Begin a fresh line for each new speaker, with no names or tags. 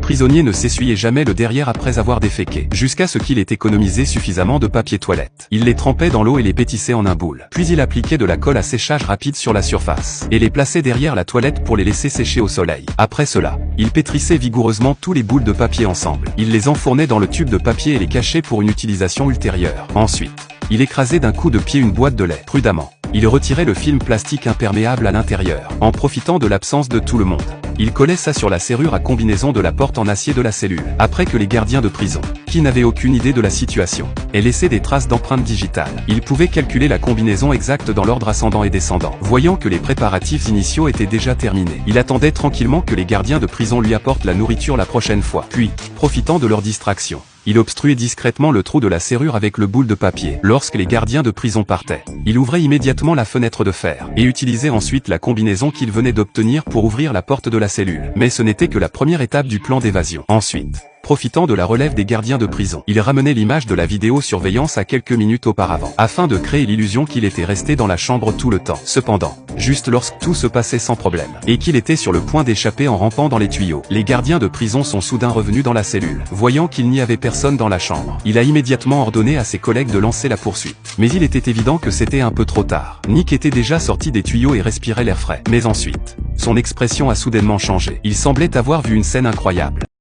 prisonnier ne s'essuyait jamais le derrière après avoir déféqué, jusqu'à ce qu'il ait économisé suffisamment de papier toilette. Il les trempait dans l'eau et les pétissait en un boule. Puis il appliquait de la colle à séchage rapide sur la surface, et les plaçait derrière la toilette pour les laisser sécher au soleil. Après cela, il pétrissait vigoureusement tous les boules de papier ensemble. Il les enfournait dans le tube de papier et les cachait pour une utilisation ultérieure. Ensuite, il écrasait d'un coup de pied une boîte de lait. Prudemment, il retirait le film plastique imperméable à l'intérieur, en profitant de l'absence de tout le monde. Il collait ça sur la serrure à combinaison de la porte en acier de la cellule. Après que les gardiens de prison, qui n'avaient aucune idée de la situation, aient laissé des traces d'empreintes digitales, il pouvait calculer la combinaison exacte dans l'ordre ascendant et descendant. Voyant que les préparatifs initiaux étaient déjà terminés, il attendait tranquillement que les gardiens de prison lui apportent la nourriture la prochaine fois. Puis, profitant de leur distraction, il obstruait discrètement le trou de la serrure avec le boule de papier. Lorsque les gardiens de prison partaient, il ouvrait immédiatement la fenêtre de fer, et utilisait ensuite la combinaison qu'il venait d'obtenir pour ouvrir la porte de la cellule. Mais ce n'était que la première étape du plan d'évasion. Ensuite, profitant de la relève des gardiens de prison, il ramenait l'image de la vidéosurveillance à quelques minutes auparavant, afin de créer l'illusion qu'il était resté dans la chambre tout le temps. Cependant, juste lorsque tout se passait sans problème, et qu'il était sur le point d'échapper en rampant dans les tuyaux, les gardiens de prison sont soudain revenus dans la cellule. Voyant qu'il n'y avait personne dans la chambre, il a immédiatement ordonné à ses collègues de lancer la poursuite. Mais il était évident que c'était un peu trop tard. Nick était déjà sorti des tuyaux et respirait l'air frais. Mais ensuite, son expression a soudainement changé. Il semblait avoir vu une scène incroyable.